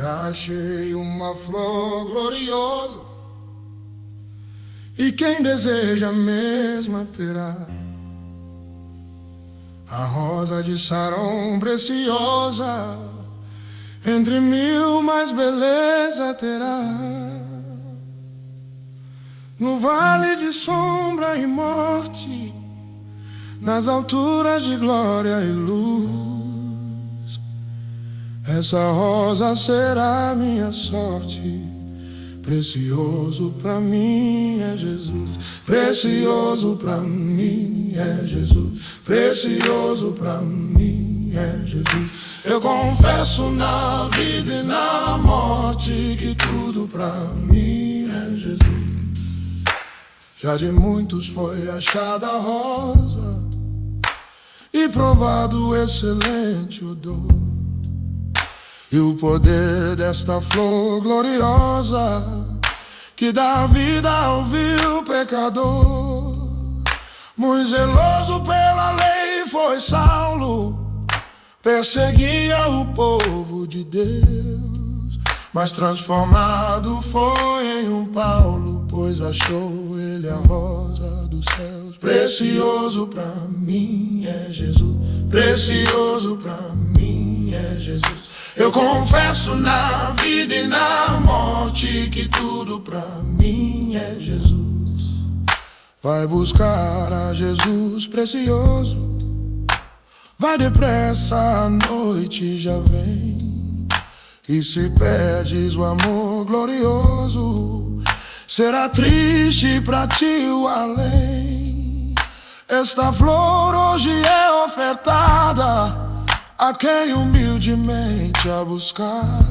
Já achei uma flor gloriosa, e quem deseja a mesma terá. A rosa de Saron preciosa, entre mil mais beleza terá. No vale de sombra e morte, nas alturas de glória e luz, essa rosa será minha sorte. Precioso pra mim é Jesus, precioso pra mim é Jesus, precioso pra mim é Jesus. Eu confesso na vida e na morte que tudo pra mim é Jesus. Já de muitos foi achada a rosa e provado o excelente odor, e o poder desta flor gloriosa que dá vida ao vil pecador. Muito zeloso pela lei foi Saulo, perseguia o povo de Deus, mas transformado foi em um Paulo, pois achou ele a rosa dos céus. Precioso pra mim é Jesus, precioso pra mim é Jesus. Eu confesso na vida e na morte que tudo pra mim é Jesus. Vai buscar a Jesus precioso, vai depressa, a noite já vem. E se perdes o amor glorioso, será triste pra ti o além. Esta flor hoje é ofertada a quem humildemente a buscar.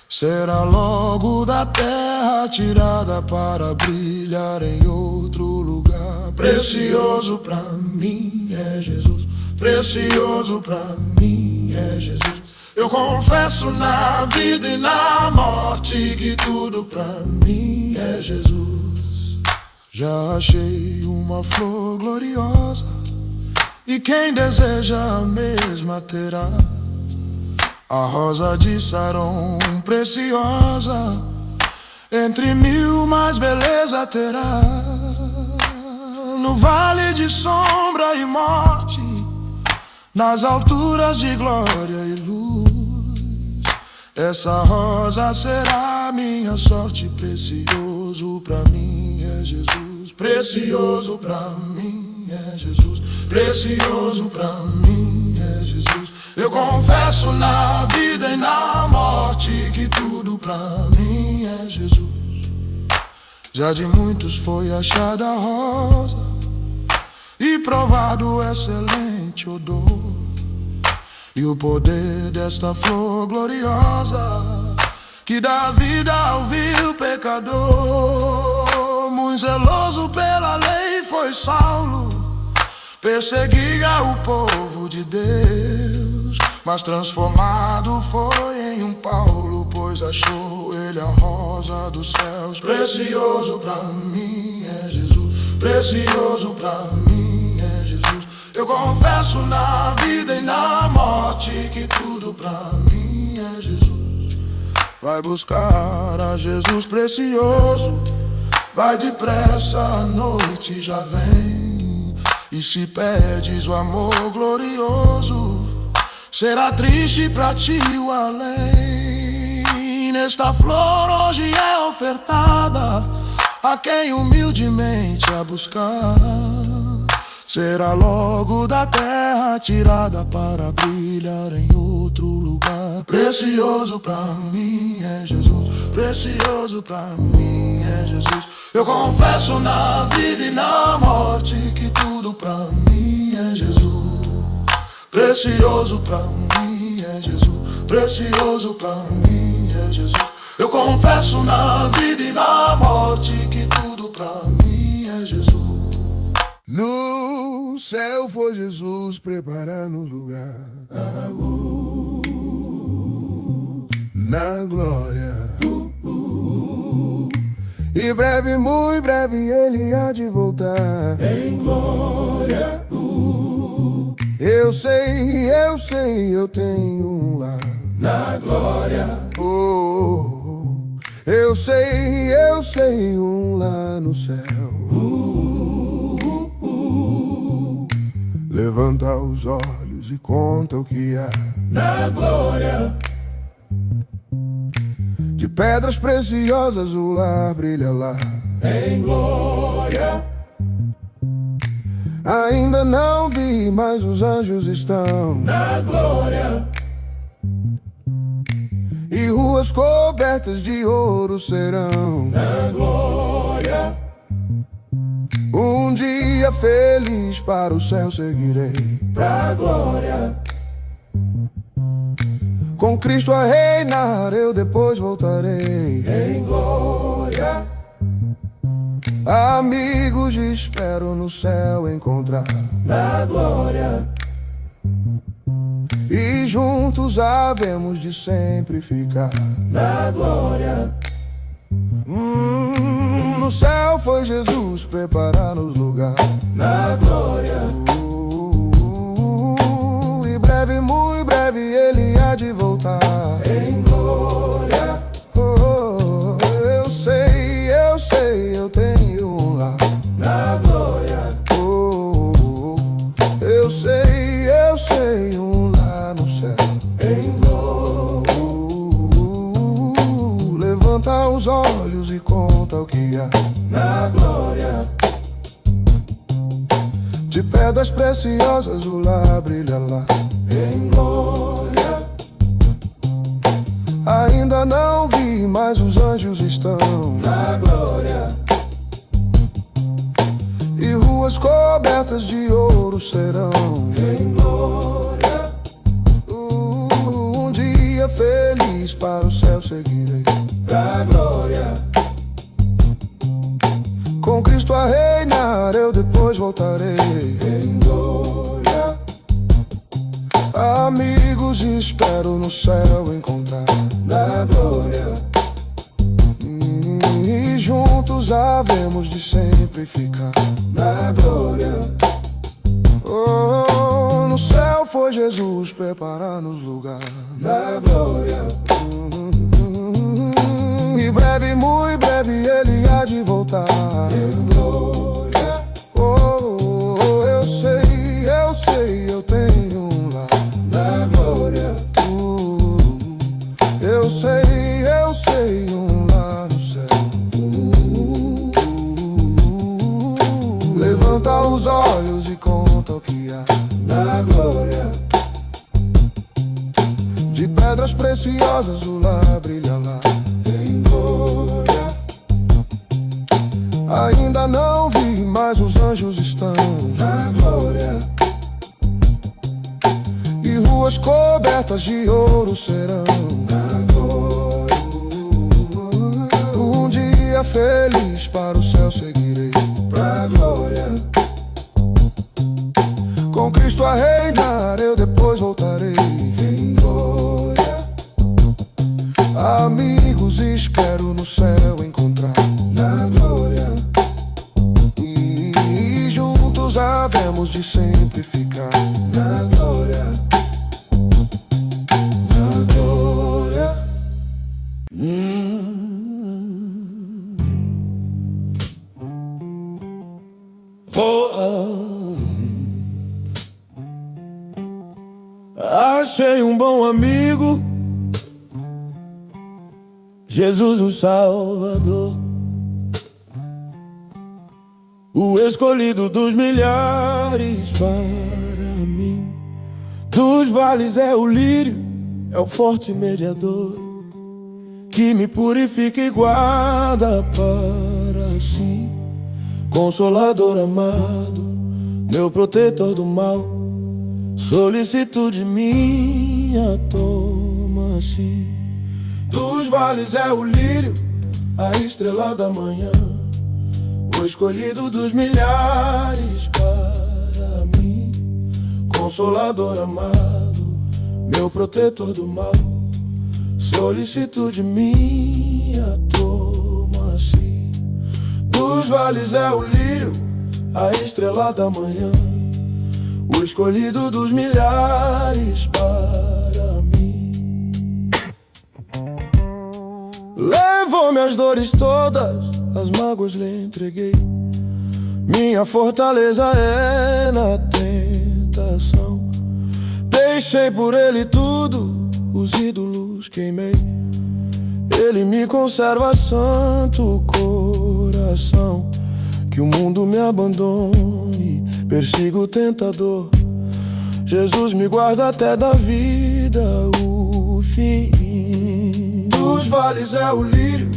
Será logo da terra tirada para brilhar em outro lugar. Precioso pra mim é Jesus, precioso pra mim é Jesus. Eu confesso na vida e na morte que tudo pra mim é Jesus. Já achei uma flor gloriosa, e quem deseja a mesma terá. A rosa de Saron preciosa, entre mil mais beleza terá. No vale de sombra e morte, nas alturas de glória e luz, essa rosa será minha sorte. Precioso pra mim é Jesus, precioso pra mim é Jesus, precioso pra mim é Jesus. Eu confesso na vida e na morte que tudo pra mim é Jesus. Já de muitos foi achada a rosa e provado o excelente odor, e o poder desta flor gloriosa que dá vida ao vil pecador. Muito zeloso pela lei foi Saulo, perseguia o povo de Deus, mas transformado foi em um Paulo, pois achou ele a rosa dos céus. Precioso pra mim é Jesus, precioso pra mim é Jesus. Eu confesso na vida e na morte que tudo pra mim é Jesus. Vai buscar a Jesus precioso, vai depressa, a noite já vem. E se perdes o amor glorioso, será triste pra ti o além. Nesta flor hoje é ofertada a quem humildemente a buscar. Será logo da terra tirada para brilhar em outro lugar. Precioso pra mim é Jesus, precioso pra mim é Jesus. Eu confesso na vida e na morte que tudo pra mim é Jesus. Precioso pra mim é Jesus, precioso pra mim é Jesus. Eu confesso na vida e na morte que tudo pra mim é Jesus. No céu foi Jesus preparar-nos lugar, na glória. E breve, muito breve, ele há de voltar Em glória, Eu sei, eu tenho um lar na glória. Eu sei, um lá no céu. Levanta os olhos e conta o que há na glória. De pedras preciosas o lar brilha lá Em glória. Ainda não vi, mas os anjos estão na glória. E ruas cobertas de ouro serão na glória. Um dia feliz para o céu seguirei pra glória. Com Cristo a reinar eu depois voltarei Em glória. Amigos espero no céu encontrar na glória. E juntos havemos de sempre ficar na glória. No céu foi Jesus preparar-nos lugar na glória. E breve, muito breve ele há de voltar Em glória. Eu sei, eu tenho um lar na glória. Eu sei, um lar no céu. Em glória. Levanta os olhos e conta o que há na glória. De pedras preciosas o lar brilha lá Em glória. Ainda não vi, mas os anjos estão na glória. E ruas cobertas de ouro serão Em glória. Um dia feliz para o céu seguirei pra glória. Com Cristo a reinar eu depois voltarei Em glória. Amigos espero no céu encontrar na glória. E juntos havemos de sempre ficar na glória. No céu foi Jesus preparar-nos lugar na glória. E breve, muito breve ele há de voltar Em glória. Eu sei, eu tenho um lar na glória. Eu sei, um lar no céu. Levanta os olhos e conta o que há na glória. De pedras preciosas o lar brilha lá Em glória. Ainda não vi, mas os anjos estão na glória. E ruas cobertas de ouro serão na glória. Um dia feliz para o céu seguirei pra glória. Com Cristo a reinar eu depois voltarei Em glória. Amigos espero no céu encontrar na glória. E juntos havemos de sempre ficar na glória. na glória. Achei um bom amigo, Jesus o Salvador, o escolhido dos milhares para mim. Dos vales é o lírio, é o forte mediador, que me purifica e guarda para si. Consolador amado, meu protetor do mal, solicitude minha toma-se. Dos vales é o lírio, a estrela da manhã, o escolhido dos milhares para mim. Consolador amado, meu protetor do mal, solicitude minha toma-se. Dos vales é o lírio, a estrela da manhã, o escolhido dos milhares para mim. levou minhas dores todas, as mágoas lhe entreguei. Minha fortaleza é na tentação. Deixei por ele tudo, os ídolos queimei. Ele me conserva santo coração. Que o mundo me abandone, persiga o tentador. Jesus me guarda até da vida o fim. Dos vales é o lírio,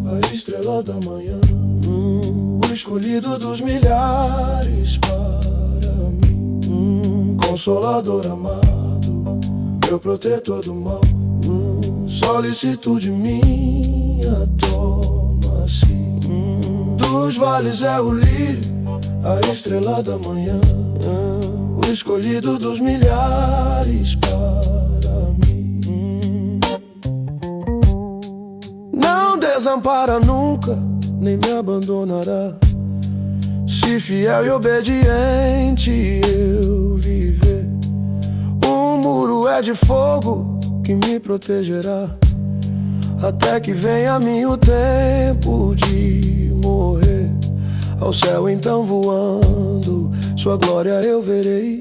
a estrela da manhã, o escolhido dos milhares para mim. Consolador amado, meu protetor do mal, solicitude minha, toma-se. Dos vales é o lírio, a estrela da manhã, o escolhido dos milhares para mim. Não desampara nunca, nem me abandonará. Se fiel e obediente eu viver, um muro é de fogo que me protegerá, até que venha a mim o tempo de morrer. Ao céu então voando, sua glória eu verei,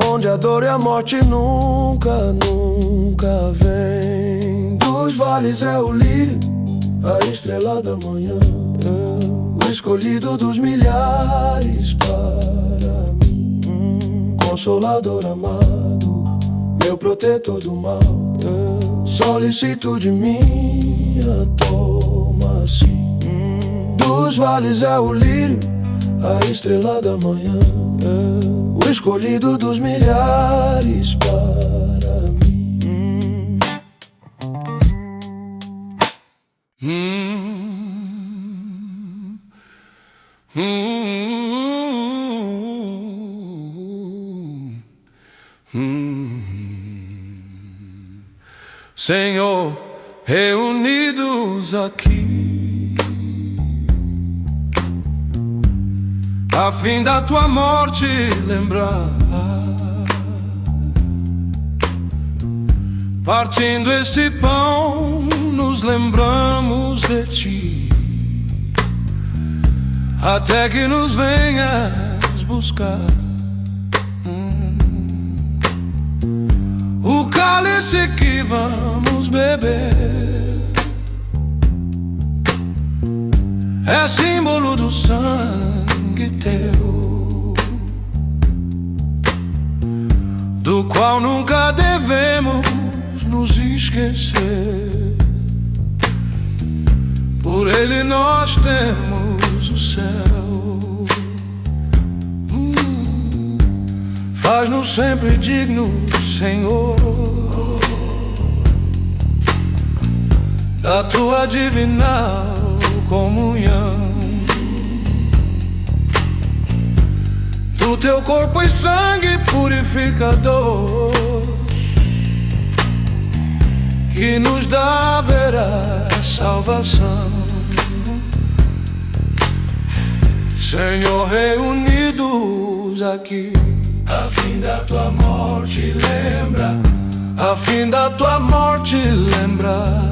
onde a dor e a morte nunca, nunca vem. Dos vales é o lírio, a estrela da manhã, o escolhido dos milhares para mim. Consolador amado, meu protetor do mal, solicitude minha, toma-se. Dos vales é o lírio, a estrela da manhã, o escolhido dos milhares para mim. Senhor, reunidos aqui, a fim da tua morte lembrar, partindo este pão, nos lembramos de ti, até que nos venhas buscar. O cálice que vamos beber é símbolo do sangue teu, do qual nunca devemos nos esquecer. Por ele nós temos o céu. Faz-nos sempre dignos, Senhor, da tua divinal comunhão, do teu corpo e sangue purificador, que nos dá veraz salvação. Senhor, reunidos aqui, a fim da tua morte lembra, a fim da tua morte lembra.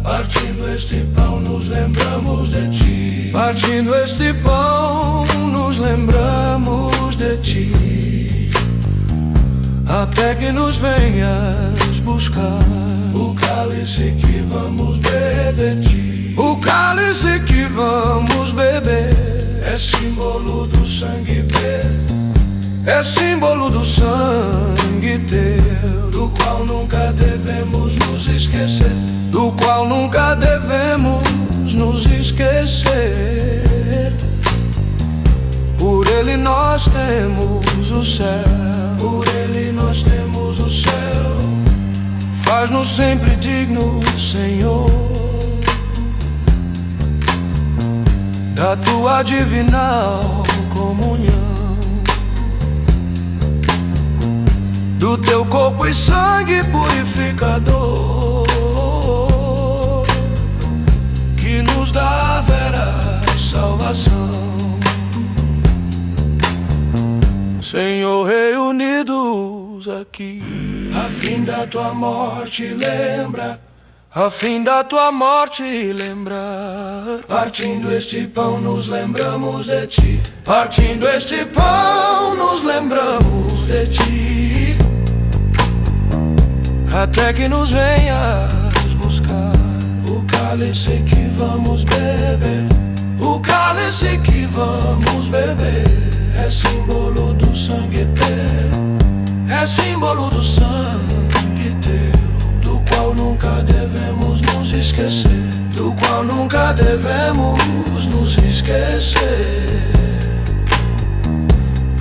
Partindo este pão nos lembramos de ti, partindo este pão nos lembramos de ti, até que nos venhas buscar. O cálice que vamos beber de ti, o cálice que vamos beber é símbolo do sangue teu, é símbolo do sangue teu, do qual nunca devemos nos esquecer, do qual nunca devemos nos esquecer. Por ele nós temos o céu, por ele nós temos o céu. Faz-nos sempre dignos, Senhor, da tua divinal comunhão, do teu corpo e sangue purificador, que nos dá veraz salvação. Senhor, reunidos aqui, a fim da tua morte lembra, a fim da tua morte lembrar. Partindo este pão nos lembramos de ti. Partindo este pão nos lembramos de ti, até que nos venhas buscar. O cálice que vamos beber, o cálice que vamos beber, é símbolo do sangue teu, é símbolo do sangue teu, do qual nunca devemos nos esquecer, do qual nunca devemos nos esquecer.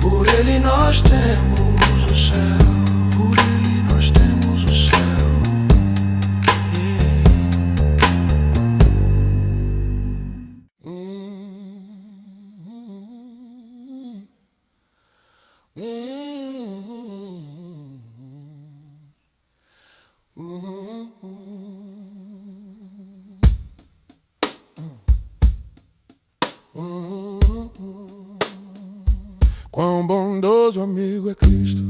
Por ele nós temos o céu, por ele nós temos o céu. Quão bondoso amigo é Cristo,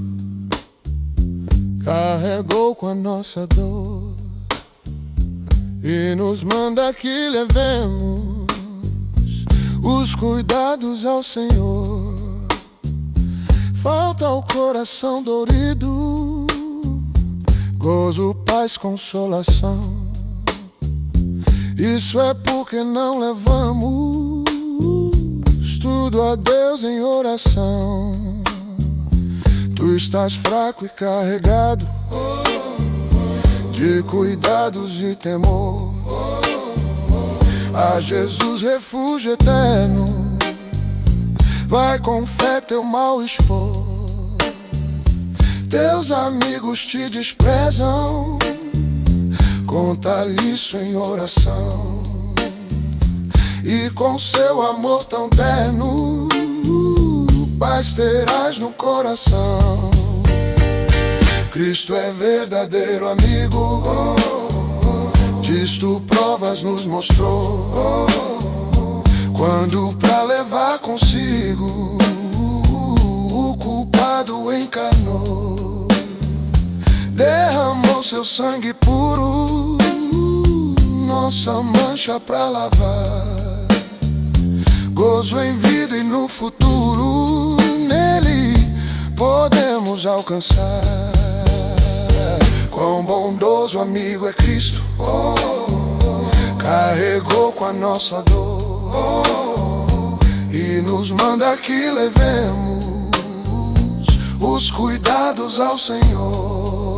carregou com a nossa dor e nos manda que levemos os cuidados ao Senhor. Falta o coração dorido, gozo, paz, consolação. Isso é porque não levamos tudo a Deus em oração. Tu estás fraco e carregado de cuidados e temor. A Jesus refúgio eterno, vai com fé teu mal expor. Teus amigos te desprezam, conta-lhe isso em oração. E com seu amor tão terno, paz terás no coração. Cristo é verdadeiro amigo, disto provas nos mostrou. Quando pra levar consigo o culpado encarnou, derramou seu sangue puro, nossa mancha pra lavar. Gozo em vida e no futuro, nele podemos alcançar. Quão bondoso amigo é Cristo, carregou com a nossa dor e nos manda que levemos os cuidados ao Senhor.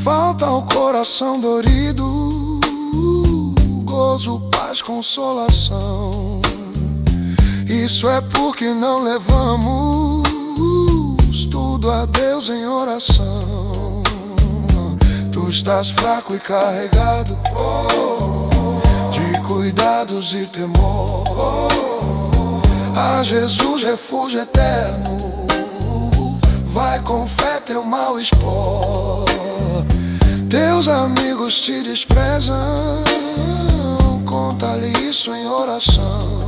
Falta o coração dorido, gozo, paz, consolação. Isso é porque não levamos tudo a Deus em oração. Tu estás fraco e carregado de cuidados e temor. A Jesus refúgio eterno, vai com fé teu mal expor. Teus amigos te desprezam, conta-lhe isso em oração.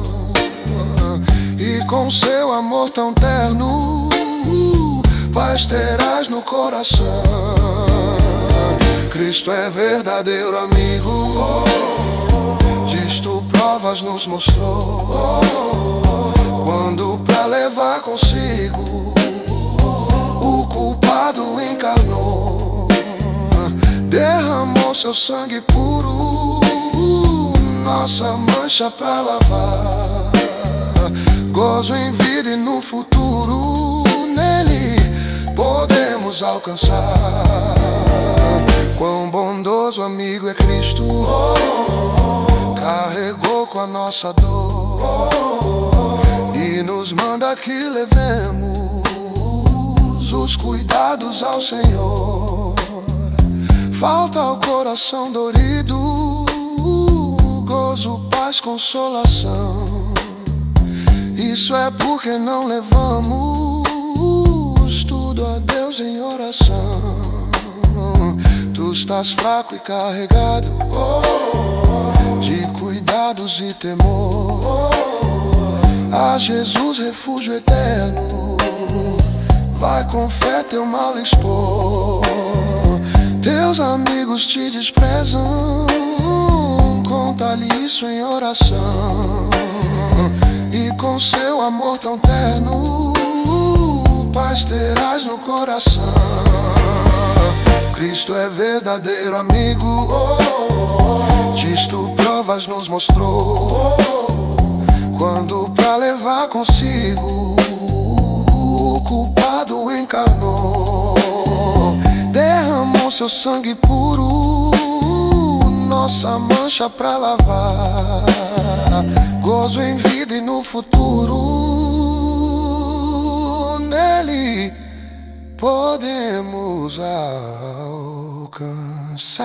E com seu amor tão terno, paz terás no coração. Cristo é verdadeiro amigo, disto provas nos mostrou. Quando pra levar consigo o culpado encarnou, derramou seu sangue puro, nossa mancha pra lavar. Gozo em vida e no futuro, nele podemos alcançar. Quão bondoso amigo é Cristo, carregou com a nossa dor e nos manda que levemos os cuidados ao Senhor. Falta o coração dorido, gozo, paz, consolação. Isso é porque não levamos tudo a Deus em oração. Tu estás fraco e carregado de cuidados e temor. A Jesus refúgio eterno, vai com fé teu mal expor. Teus teus amigos te desprezam, conta-lhe isso em oração. E com seu amor tão terno, paz terás no coração. Cristo é verdadeiro amigo, disto provas nos mostrou, quando pra levar consigo o culpado encarnou. Derramou seu sangue puro, nossa mancha pra lavar, gozo em vida e no futuro, nele podemos alcançar.